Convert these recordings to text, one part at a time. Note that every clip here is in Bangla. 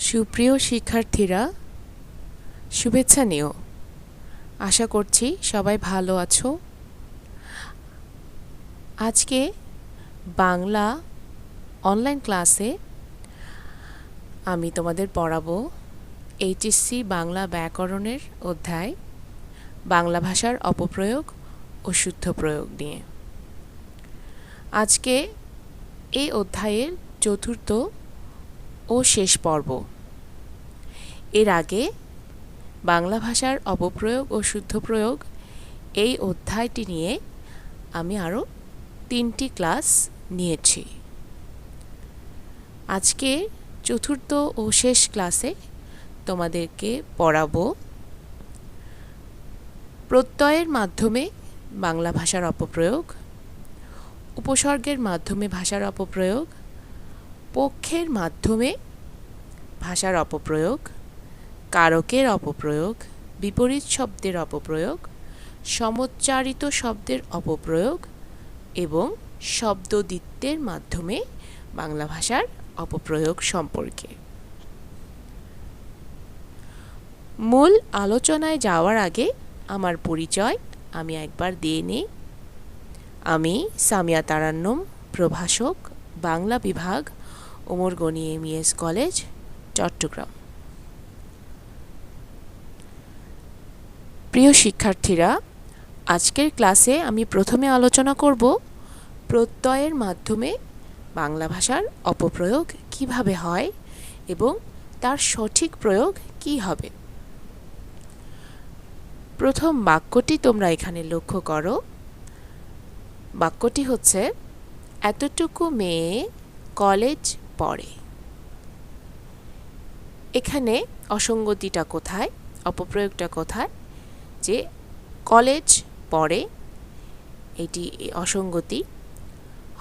সুপ্রিয় শিক্ষার্থীরা, শুভেচ্ছা নিও। আশা করছি সবাই ভালো আছো। আজকে বাংলা অনলাইন ক্লাসে আমি তোমাদের পড়াবো এইচএসসি বাংলা ব্যাকরণের অধ্যায় বাংলা ভাষার অপপ্রয়োগ ও শুদ্ধ প্রয়োগ নিয়ে। আজকে এই অধ্যায়ের চতুর্থ ও শেষ পর্ব। এর আগে বাংলা ভাষার অপপ্রয়োগ ও শুদ্ধ প্রয়োগ এই অধ্যায়টি নিয়ে আমি আরও 3টি ক্লাস নিয়েছি। আজকে চতুর্থ ও শেষ ক্লাসে তোমাদেরকে পড়াবো প্রত্যয়ের মাধ্যমে বাংলা ভাষার অপপ্রয়োগ, উপসর্গের মাধ্যমে ভাষার অপপ্রয়োগ, পক্ষের মাধ্যমে ভাষার অপপ্রয়োগ, কারকের অপপ্রয়োগ, বিপরীত শব্দের অপপ্রয়োগ, সমোচ্চারিত শব্দের অপপ্রয়োগ এবং শব্দদ্বিত্বের মাধ্যমে বাংলা ভাষার অপপ্রয়োগ সম্পর্কে। মূল আলোচনায় যাওয়ার আগে আমার পরিচয় আমি একবার দিয়ে নিই। আমি সামিয়া তারান্নুম, প্রভাষক, বাংলা বিভাগ, ওমর গনি এমইএস কলেজ, চট্টগ্রাম। প্রিয় শিক্ষার্থীরা, আজকের ক্লাসে আমি প্রথমে আলোচনা করব প্রত্যয়ের মাধ্যমে বাংলা ভাষার অপপ্রয়োগ কিভাবে হয় এবং তার সঠিক প্রয়োগ কি হবে। প্রথম বাক্যটি তোমরা এখানে লক্ষ্য করো। বাক্যটি হচ্ছে, এতটুকু মেয়ে কলেজ পড়ে। এখানে অসঙ্গতিটা কোথায়, অপপ্রয়োগটা কোথায়? যে কলেজ পড়ে, এটি অসঙ্গতি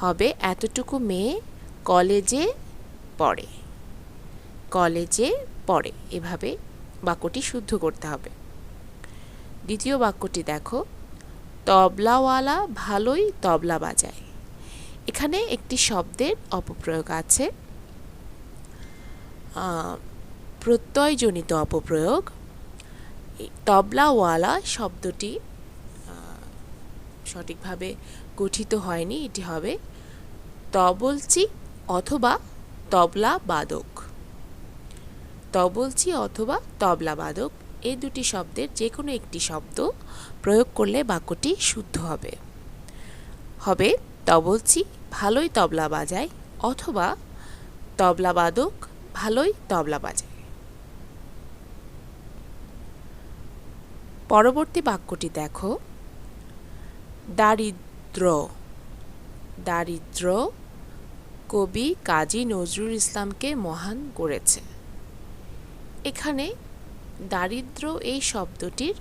হবে। এতটুকু মেয়ে কলেজে পড়ে, কলেজে পড়ে, এভাবে বাক্যটি শুদ্ধ করতে হবে। দ্বিতীয় বাক্যটি দেখো, তবলাওয়ালা ভালোই তবলা বাজায়। এখানে একটি শব্দের অপপ্রয়োগ আছে, প্রত্যয়জনিত অপপ্রয়োগ। তবলাওয়ালা শব্দটি সঠিকভাবে গঠিত হয়নি, এটি হবে তবলচি অথবা তবলা বাদক। তবলচি অথবা তবলা বাদক, এই দুটি শব্দের যে কোনো একটি শব্দ প্রয়োগ করলে বাক্যটি শুদ্ধ হবে। হবে তবলচি ভালোই তবলা বাজায় অথবা তবলা বাদক ভালোই তবলা বাজায়। পরবর্তী বাক্যটি দেখো, দারিদ্র। দারিদ্র কবি কাজী নজরুল ইসলামকে মহান করেছে। এখানে দারিদ্র এই শব্দটির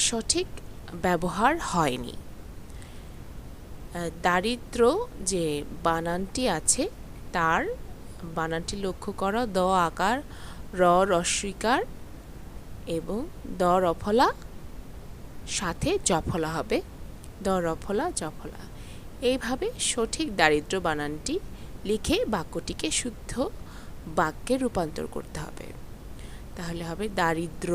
সঠিক ব্যবহার হয়নি। দারিদ্র যে বানানটি আছে তার বানানটি লক্ষ্য করো, দ আকার, র রস্বইকার এবং দ রফলা সাথে জফলা হবে, দ রফলা জফলা। এইভাবে সঠিক দারিদ্র বানানটি লিখে বাক্যটিকে শুদ্ধ বাক্যে রূপান্তর করতে হবে। তাহলে হবে দারিদ্র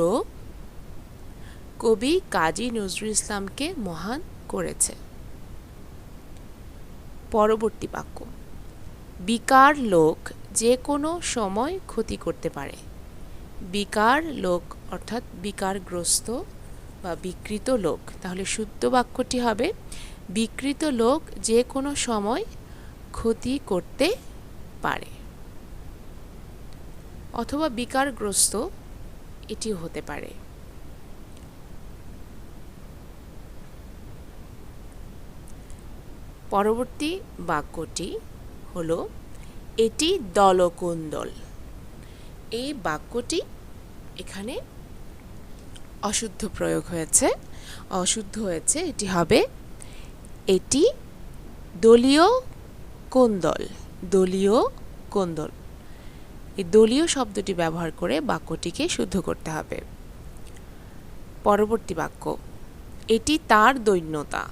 কবি কাজী নজরুল ইসলামকে মহান করেছে। পরবর্তী বাক্য, বিকার লোক যে কোনো সময় ক্ষতি করতে পারে। বিকার লোক অর্থাৎ বিকারগ্রস্ত বা বিকৃত লোক। তাহলে শুদ্ধ বাক্যটি হবে, বিকৃত লোক যে কোনো সময় ক্ষতি করতে পারে অথবা বিকারগ্রস্ত, এটিও হতে পারে। পরবর্তী বাক্যটি হলো, এটি দলকোন্দল। এই বাক্যটি এখানে অশুদ্ধ প্রয়োগ হয়েছে, অশুদ্ধ হয়েছে। এটি হবে, এটি দলীয় কোন্দল। দলীয় কোন্দল, এই দলীয় শব্দটি ব্যবহার করে বাক্যটিকে শুদ্ধ করতে হবে। পরবর্তী বাক্য, এটি তার দৈন্যতা।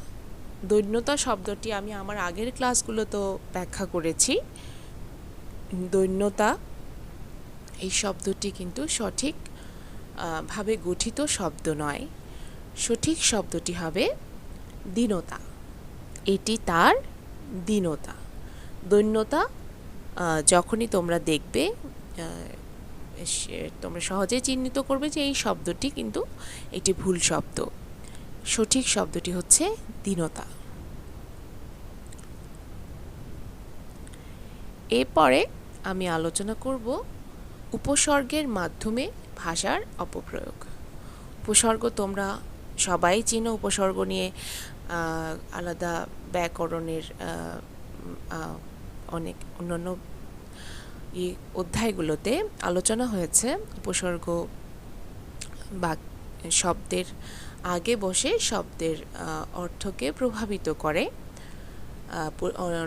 দৈন্যতা শব্দটি আমি আমার আগের ক্লাসগুলোতেও ব্যাখ্যা করেছি। দৈন্যতা এই শব্দটি কিন্তু সঠিক ভাবে গঠিত শব্দ নয়। সঠিক শব্দটি হবে দীনতা। এটি তার দীনতা। দৈন্যতা যখনই তোমরা দেখবে তোমরা সহজে চিহ্নিত করবে যে এই শব্দটি কিন্তু একটি ভুল শব্দ। সঠিক শব্দটি হচ্ছে দীনতা। এরপরে আমি আলোচনা করব উপসর্গের মাধ্যমে ভাষার অপপ্রয়োগ। উপসর্গ তোমরা সবাই চিনো। উপসর্গ নিয়ে আলাদা ব্যাকরণের অনেক অন্যান্য অধ্যায়গুলোতে আলোচনা হয়েছে। উপসর্গ বা শব্দের আগে বসে শব্দের অর্থকে প্রভাবিত করে,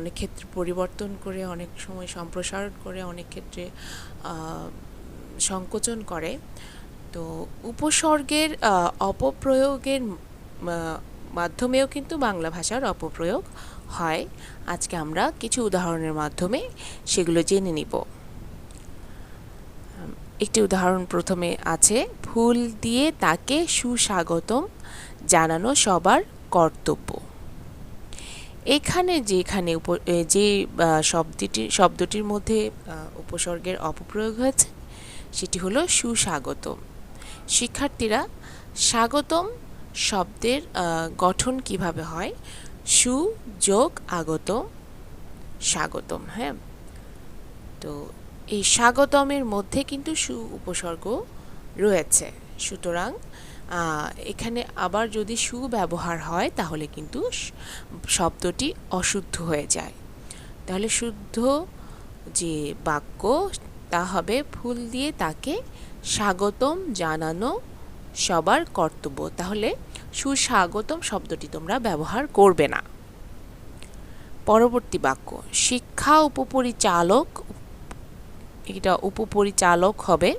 অনেক ক্ষেত্রে পরিবর্তন করে, অনেক সময় সম্প্রসারণ করে, অনেক ক্ষেত্রে সংকোচন করে। তো উপসর্গের অপপ্রয়োগের মাধ্যমেও কিন্তু বাংলা ভাষার অপপ্রয়োগ হয়। আজকে আমরা কিছু উদাহরণের মাধ্যমে সেগুলো জেনে নিব। একটি উদাহরণ প্রথমে আছে, ফুল দিয়ে তাকে সুস্বাগতম জানানো সবার কর্তব্য। এখানে যে শব্দটির মধ্যে উপসর্গের অপপ্রয়োগ হয়েছে সেটি হলো সুস্বাগতম। শিক্ষার্থীরা, স্বাগতম শব্দের গঠন কিভাবে হয়? সু যোগ আগতম, স্বাগতম। হ্যাঁ, তো এই স্বাগতমের মধ্যে কিন্তু সু উপসর্গ রয়েছে। সুতরাং এখানে আবার যদি সু ব্যবহার হয় তাহলে কিন্তু শব্দটি অশুদ্ধ হয়ে যায়। তাহলে শুদ্ধ যে বাক্য তা হবে, ফুল দিয়ে তাকে স্বাগতম জানানো সবার কর্তব্য। তাহলে সুস্বাগতম শব্দটি তোমরা ব্যবহার করবে না। পরবর্তী বাক্য, শিক্ষা উপপরিচালক, এটা উপপরিচালক হবে,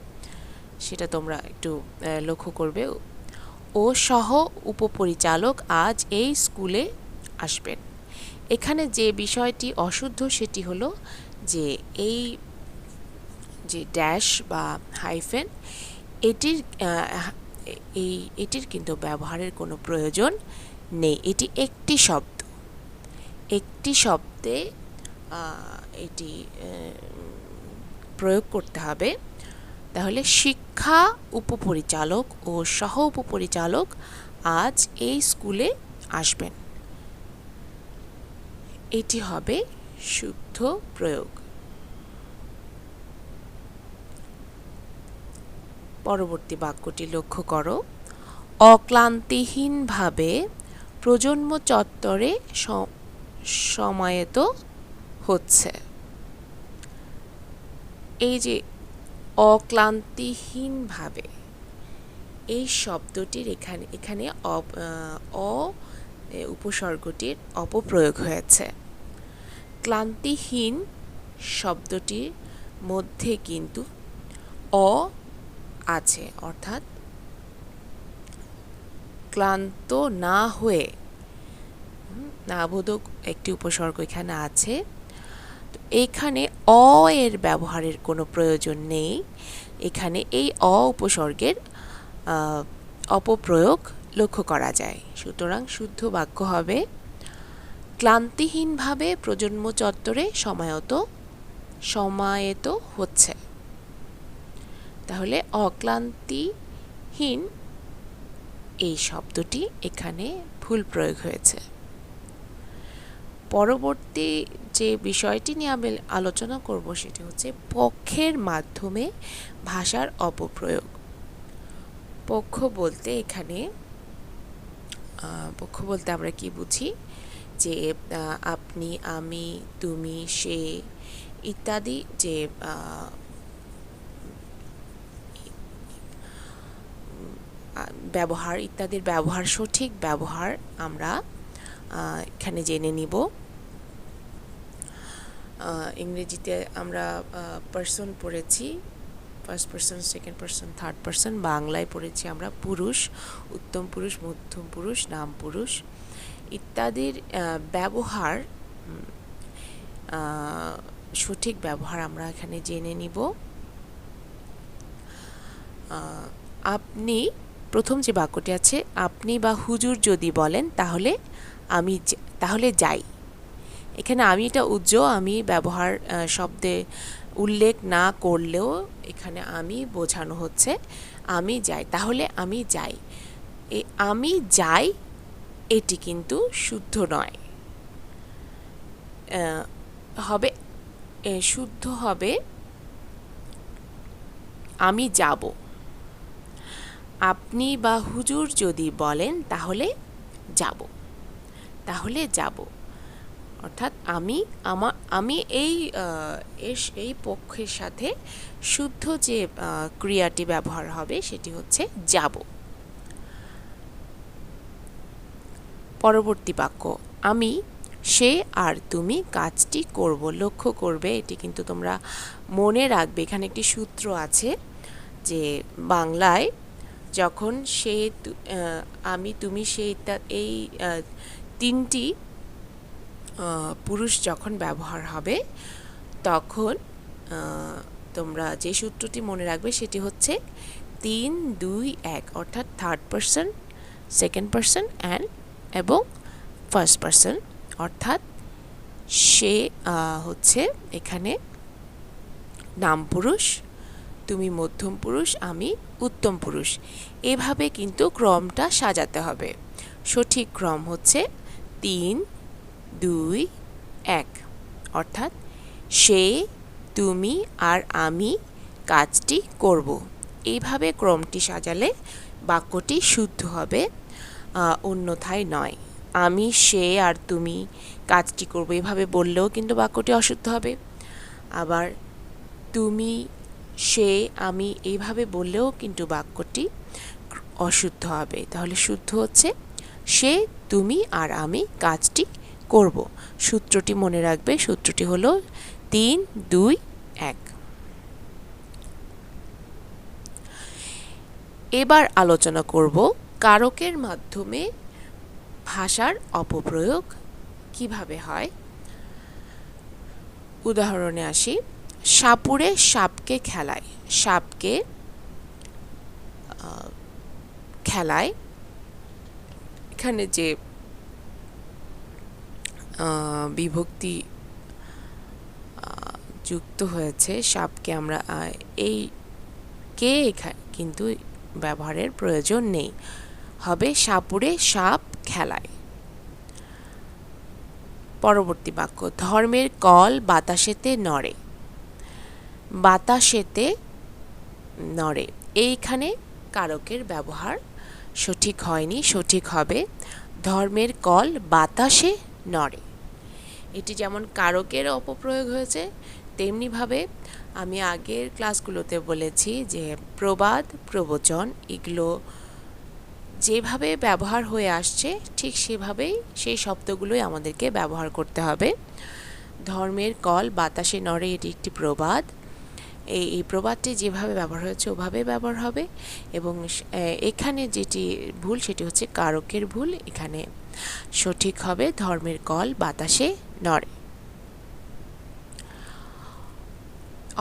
সেটা তোমরা একটু লক্ষ্য করবে। ও সহ উপপরিচালক আজ এই স্কুলে আসবেন। এখানে যে বিষয়টি অশুদ্ধ সেটি হলো যে এই যে ড্যাশ বা হাইফেন এটির কিন্তু ব্যবহারের কোনো প্রয়োজন নেই। এটি একটি শব্দ, একটি শব্দে এটি প্রয়োগ করতে হবে। তাহলে শিক্ষা উপপরিচালক ও সহ উপপরিচালক আজ এই স্কুলে আসবেন, এটি হবে শুদ্ধ প্রয়োগ। পরবর্তী বাক্যটি লক্ষ্য করো, অক্লান্তিহীনভাবে প্রজন্ম চত্বরে সমায়েত হচ্ছে। এই যে অক্লান্তিহীনভাবে, এই শব্দটির এখানে উপসর্গটির অপপ্রয়োগ হয়েছে। ক্লান্তিহীন শব্দটির মধ্যে কিন্তু অ আছে, অর্থাৎ ক্লান্ত না হয়ে, নাবোধক একটি উপসর্গ এখানে আছে। এখানে অ এর ব্যবহারের কোনো প্রয়োজন নেই। এখানে এই অ উপসর্গের অপপ্রয়োগ লক্ষ্য করা যায়। সুতরাং শুদ্ধ বাক্য হবে, ক্লান্তিহীনভাবে প্রজন্ম চত্বরে সমায়েত হচ্ছে। তাহলে অক্লান্তিহীন এই শব্দটি এখানে ভুল প্রয়োগ হয়েছে। পরবর্তী যে বিষয়টি নিয়ে আমি আলোচনা করব সেটি হচ্ছে পক্ষের মাধ্যমে ভাষার অপপ্রয়োগ। পক্ষ বলতে আমরা কি বুঝি? যে আপনি, আমি, তুমি, সে ইত্যাদি যে ব্যবহার, ইত্যাদির ব্যবহার, সঠিক ব্যবহার আমরা এখানে জেনে নিব। ইংরেজিতে আমরা পার্সন পড়েছি, first person, second person, third person. বাংলায় পড়েছি আমরা পুরুষ, উত্তম পুরুষ, মধ্যম পুরুষ, নাম পুরুষ ইত্যাদির ব্যবহার, সঠিক ব্যবহার আমরা এখানে জেনে নিব। আপনি, প্রথম যে বাক্যটি আছে, আপনি বা হুজুর যদি বলেন তাহলে তাহলে যাই। এখানে আমি এটা আমি ব্যবহার শব্দে উল্লেখ না করলেও এখানে আমি বোঝানো হচ্ছে আমি যাই, তাহলে আমি যাই। আমি যাই এটি কিন্তু শুদ্ধ নয়, হবে শুদ্ধ হবে আমি যাব। আপনি বা হুজুর যদি বলেন তাহলে যাব, তাহলে যাব অর্থাৎ আমি এই পক্ষের সাথে শুদ্ধ যে ক্রিয়াটি ব্যবহার হবে সেটি হচ্ছে যাব। পরবর্তী বাক্য, আমি, সে আর তুমি কাজটি করব। লক্ষ্য করবে, এটি কিন্তু তোমরা মনে রাখবে, এখানে একটি সূত্র আছে যে বাংলায় যখন সে, আমি, তুমি, সে এই তিনটি পুরুষ যখন ব্যবহার হবে তখন তোমরা যে সূত্রটি মনে রাখবে সেটি হচ্ছে 3, 2, 1, অর্থাৎ থার্ড পারসন, সেকেন্ড পারসন এবং ফার্স্ট পারসন। অর্থাৎ সে হচ্ছে এখানে নাম পুরুষ, তুমি মধ্যম পুরুষ, আমি উত্তম পুরুষ। এভাবে কিন্তু ক্রমটা সাজাতে হবে। সঠিক ক্রম হচ্ছে 3, 2, 1, অর্থাৎ সে, তুমি আর আমি কাজটি করব। এইভাবে ক্রমটি সাজালে বাক্যটি শুদ্ধ হবে, অন্যথায় নয়। আমি, সে আর তুমি কাজটি করব এভাবে বললেও কিন্তু বাক্যটি অশুদ্ধ হবে। আবার তুমি, সে, আমি এইভাবে বললেও কিন্তু বাক্যটি অশুদ্ধ হবে। তাহলে শুদ্ধ হচ্ছে সে, তুমি আর আমি কাজটি করব। সূত্রটি মনে রাখবে, সূত্রটি হলো 3, 2, 1। এবার আলোচনা করব কারকের মাধ্যমে ভাষার অপপ্রয়োগ কিভাবে হয়। উদাহরণে আসি, সাপুড়ে সাপকে খেলায়। সাপকে খেলায়, এখানে যে বিভক্তি যুক্ত হয়েছে সাপকে, আমরা এই কে কিন্তু ব্যবহারের প্রয়োজন নেই, হবে সাপুড়ে সাপ খেলায়। পরবর্তী বাক্য, ধর্মের কল বাতাসেতে নড়ে। বাতাসেতে নড়ে, এইখানে কারকের ব্যবহার সঠিক হয়নি, সঠিক হবে ধর্মের কল বাতাসে নড়ে। এটি যেমন কারকের অপপ্রয়োগ হয়েছে, তেমনিভাবে আমি আগের ক্লাসগুলোতে বলেছি যে প্রবাদ, প্রবচন এগুলো যেভাবে ব্যবহার হয়ে আসছে ঠিক সেভাবেই সেই শব্দগুলোই আমাদেরকে ব্যবহার করতে হবে। ধর্মের কল বাতাসে নড়ে, এটি একটি প্রবাদ। এই প্রবাদটি যেভাবে ব্যবহার হয়েছে ওভাবে ব্যবহার হবে, এবং এখানে যেটি ভুল সেটি হচ্ছে কারকের ভুল। এখানে সঠিক হবে ধর্মের কল বাতাসে নড়ে।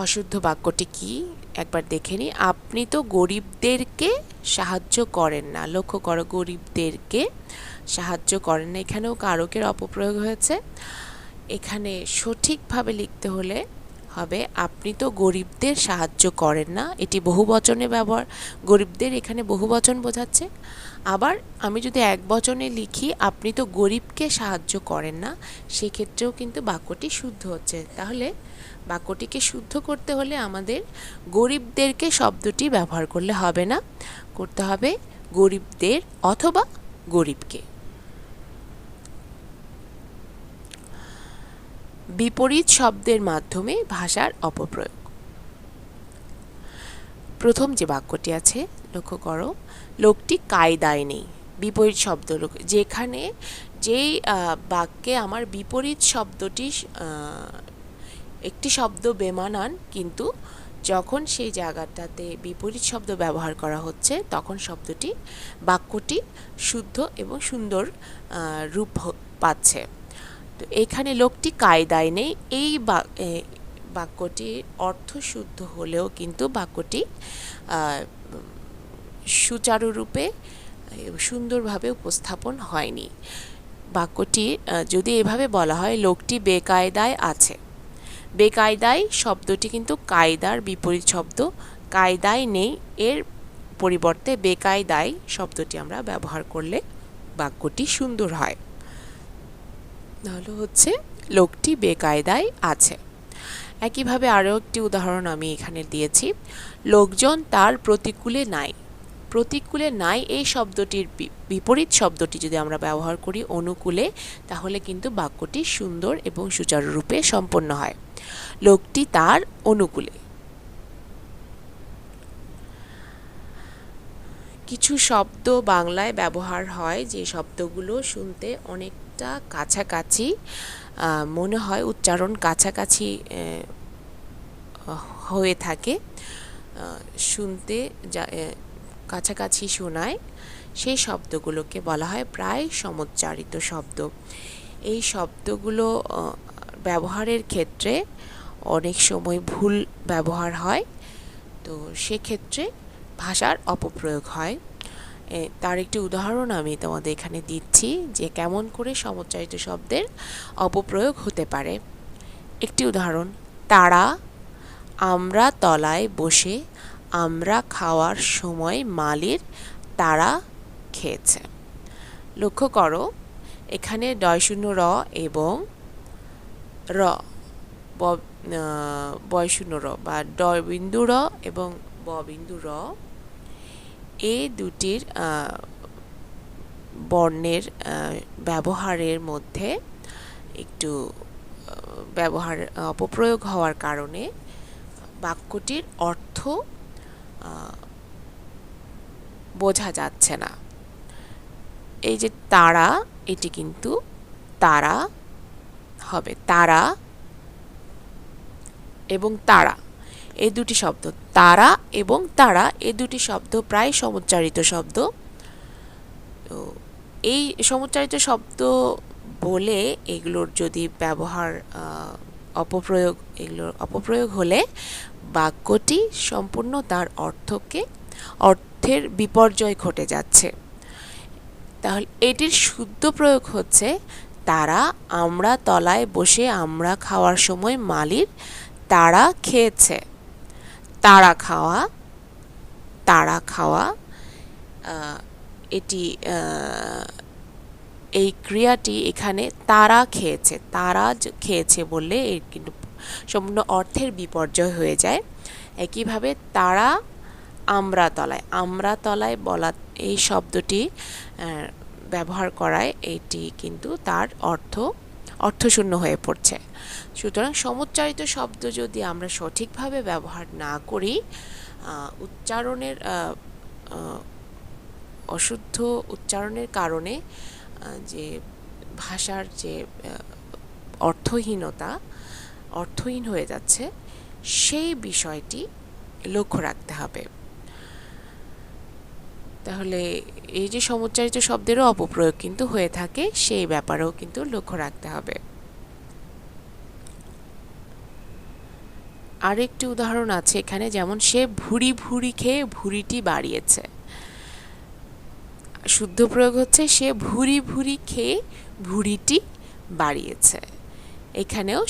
অশুদ্ধ বাক্যটি কি একবার দেখে নিই। আপনি তো গরিবদেরকে সাহায্য করেন না। লক্ষ্য করো, গরিবদেরকে সাহায্য করেন না, এখানেও কারকের অপপ্রয়োগ হয়েছে। এখানে সঠিকভাবে লিখতে হলে হবে আপনি তো গরিবদের সাহায্য করেন না, এটি বহুবচনে ব্যবহার, গরিবদের এখানে বহুবচন বোঝাচ্ছে। আবার আমি যদি একবচনে লিখি আপনি তো গরিবকে সাহায্য করেন না, সেক্ষেত্রেও কিন্তু বাক্যটি শুদ্ধ হচ্ছে। তাহলে বাক্যটিকে শুদ্ধ করতে হলে আমাদের গরিবদেরকে শব্দটি ব্যবহার করলে হবে না, করতে হবে গরিবদের অথবা গরিবকে। বিপরীত শব্দের মাধ্যমে ভাষার অপপ্রয়োগ। প্রথম যে বাক্যটি আছে লক্ষ্য করো, লোকটি কায়দায় নেই। বিপরীত শব্দ, যেখানে যেই বাক্যে আমার বিপরীত শব্দটি একটি শব্দ বেমানান, কিন্তু যখন সেই জায়গাটাতে বিপরীত শব্দ ব্যবহার করা হচ্ছে তখন বাক্যটি শুদ্ধ এবং সুন্দর রূপ পাচ্ছে। তো এখানে লোকটি কায়দায় নেই, এই বাক্যটি অর্থশুদ্ধ হলেও কিন্তু বাক্যটি সুচারুরূপে সুন্দরভাবে উপস্থাপন হয়নি। বাক্যটি যদি এভাবে বলা হয়, লোকটি বেকায়দায় আছে। বেকায়দায় শব্দটি কিন্তু কায়দার বিপরীত শব্দ, কায়দায় নেই, এর পরিবর্তে বেকায়দায় শব্দটি আমরা ব্যবহার করলে বাক্যটি সুন্দর হয়। তাহলে হচ্ছে লোকটি বেকায়দায় আছে। একইভাবে আরও একটি উদাহরণ আমি এখানে দিয়েছি, লোকজন তার প্রতিকূলে নাই। প্রতিকূলে নাই এই শব্দটির বিপরীত শব্দটি যদি আমরা ব্যবহার করি অনুকূলে, তাহলে কিন্তু বাক্যটি সুন্দর এবং সুচারুরূপে সম্পন্ন হয়। লোকটি তার অনুকূলে। কিছু শব্দ বাংলায় ব্যবহার হয় যে শব্দগুলো শুনতে অনেকটা কাছাকাছি মনে হয়, উচ্চারণ কাছাকাছি হয়ে থাকে, শুনতে কাছাকাছি শোনায়, সেই শব্দগুলোকে বলা হয় প্রায় সমুচ্চারিত শব্দ। এই শব্দগুলো ব্যবহারের ক্ষেত্রে অনেক সময় ভুল ব্যবহার হয়, তো সেক্ষেত্রে ভাষার অপপ্রয়োগ হয়। তার একটি উদাহরণ আমি তোমাদের এখানে দিচ্ছি যে কেমন করে সমুচ্চারিত শব্দের অপপ্রয়োগ হতে পারে। একটি উদাহরণ, তারা আমরা তলায় বসে আমরা খাওয়ার সময় মালির তারা খেয়েছে। লক্ষ্য করো এখানে ডয়শূন্য র এবং র, বয়শূন্য র বা ডয়বিন্দু র এবং ববিন্দু র, এই দুটির বর্ণের ব্যবহারের মধ্যে একটু ব্যবহার অপপ্রয়োগ হওয়ার কারণে বাক্যটির অর্থ বোঝা যাচ্ছে না। এই যে তারা, এটি কিন্তু তারা হবে, তারা এবং তারা এই দুটি শব্দ, তারা এবং তারা এই দুটি শব্দ প্রায় সমুচ্চারিত শব্দ। তো এই সমুচ্চারিত শব্দ বলে এগুলোর যদি ব্যবহার অপপ্রয়োগ, এগুলোর অপপ্রয়োগ হলে বাক্যটি সম্পূর্ণ তার অর্থের বিপর্যয় ঘটে যাচ্ছে। তাহলে এটির শুদ্ধ প্রয়োগ হচ্ছে তারা আমরা তলায় বসে আমরা খাওয়ার সময় মালির তারা খেয়েছে। তারা খাওয়া, তারা খাওয়া, এটি এই ক্রিয়াটি এখানে তারা খেয়েছে, তারা খেয়েছে বললে এর কিন্তু সম্পূর্ণ অর্থের বিপর্যয় হয়ে যায়। একইভাবে তারা আমরা তলায়, আমরা তলায় বলা এই শব্দটি ব্যবহার করায় এটি কিন্তু তার অর্থশূন্য হয়ে পড়ছে। সুতরাং সমুচ্চারিত শব্দ যদি আমরা সঠিকভাবে ব্যবহার না করি, উচ্চারণের অশুদ্ধ উচ্চারণের কারণে যে ভাষার যে অর্থহীন হয়ে যাচ্ছে, সেই বিষয়টি লক্ষ্য রাখতে হবে। তাহলে এই যে সমুচ্চারিত শব্দেরও অপপ্রয়োগ কিন্তু হয়ে থাকে, সেই ব্যাপারেও কিন্তু লক্ষ্য রাখতে হবে। আরেকটি উদাহরণ আছে এখানে, যেমন সে ভুড়ি ভুড়ি খেয়ে ভুড়িটি বাড়িয়েছে। শুদ্ধ প্রয়োগ হচ্ছে সে ভুড়ি ভুড়ি খেয়ে ভুড়িটি বাড়িয়েছে। এখানেও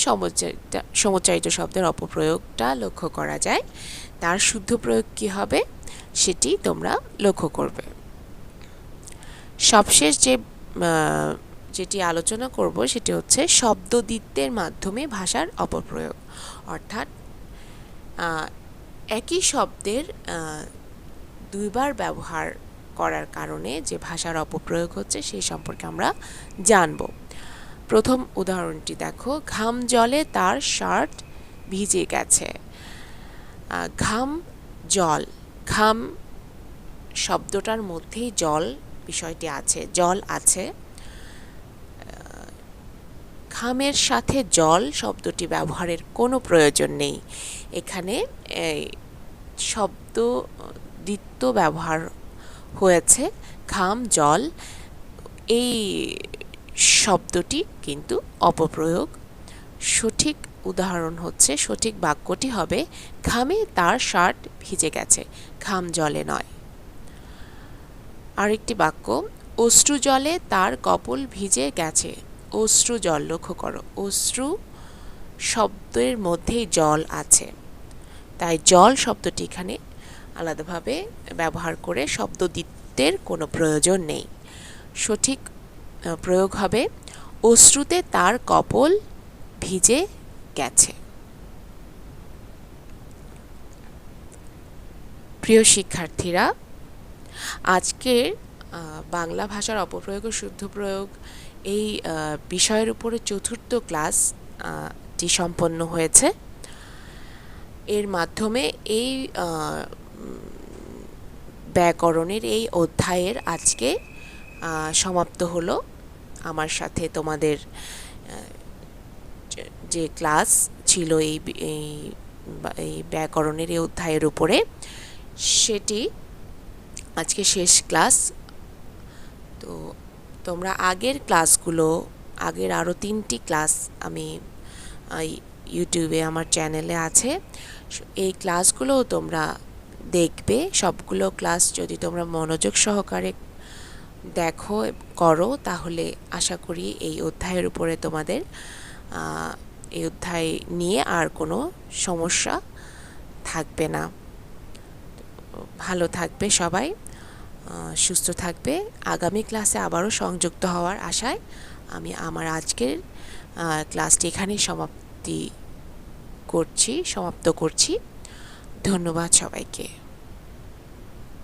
সমুচ্চারিত শব্দের অপপ্রয়োগটা লক্ষ্য করা যায়। তার শুদ্ধ প্রয়োগ কি হবে সেটি তোমরা লক্ষ্য করবে। সবশেষ যেটি আলোচনা করব সেটি হচ্ছে শব্দদ্বিত্বের মাধ্যমে ভাষার অপপ্রয়োগ, অর্থাৎ একই শব্দের দুইবার ব্যবহার করার কারণে যে ভাষার অপপ্রয়োগ হচ্ছে সেই সম্পর্কে আমরা জানব। প্রথম উদাহরণটি দেখো, ঘাম জলে তার শার্ট ভিজে গেছে। ঘাম জল, ঘাম শব্দটার মধ্যেই জল বিষয়টি আছে, জল আছে। ঘামের সাথে জল শব্দটি ব্যবহারের কোনো প্রয়োজন নেই। এখানে শব্দ দ্বিত্ব ব্যবহার হয়েছে, ঘাম জল, এই শব্দটি কিন্তু অপপ্রয়োগ। সঠিক উদাহরণ হচ্ছে, সঠিক বাক্যটি হবে ঘামে তার শার্ট ভিজে গেছে, ঘাম জলে নয়। আরেকটি বাক্য, অশ্রু জলে তার কপল ভিজে গেছে, অশ্রু জল। লক্ষ্য করো, অশ্রু শব্দের মধ্যেই জল আছে, তাই জল শব্দটি এখানে আলাদাভাবে ব্যবহার করে শব্দদ্বিত্বের কোনো প্রয়োজন নেই। সঠিক প্রয়োগ হবে অশ্রুতে তার কপল ভিজে গেছে। প্রিয় শিক্ষার্থীরা, আজকের বাংলা ভাষার অপপ্রয়োগ ও শুদ্ধ প্রয়োগ এই বিষয়ের উপরে চতুর্থ ক্লাসটি সম্পন্ন হয়েছে। এর মাধ্যমে এই ব্যাকরণের এই অধ্যায়ের আজকে সমাপ্ত হলো। আমার সাথে তোমাদের যে ক্লাস ছিল এই ব্যাকরণের এই অধ্যায়ের উপরে, সেটি আজকে শেষ ক্লাস। তো তোমরা আগের ক্লাসগুলো, আগের আরও 3টি ক্লাস আমি ইউটিউবে আমার চ্যানেলে আছে, এই ক্লাসগুলোও তোমরা দেখবে। সবগুলো ক্লাস যদি তোমরা মনোযোগ সহকারে দেখো করো, তাহলে আশা করি এই অধ্যায়ের উপরে তোমাদের এই অধ্যায় নিয়ে আর কোনো সমস্যা থাকবে না। ভালো থাকবে সবাই, সুস্থ থাকবে। আগামী ক্লাসে আবারও সংযুক্ত হওয়ার আশায় আমি আমার আজকের ক্লাসটি এখানেই সমাপ্ত করছি। ধন্যবাদ সবাইকে।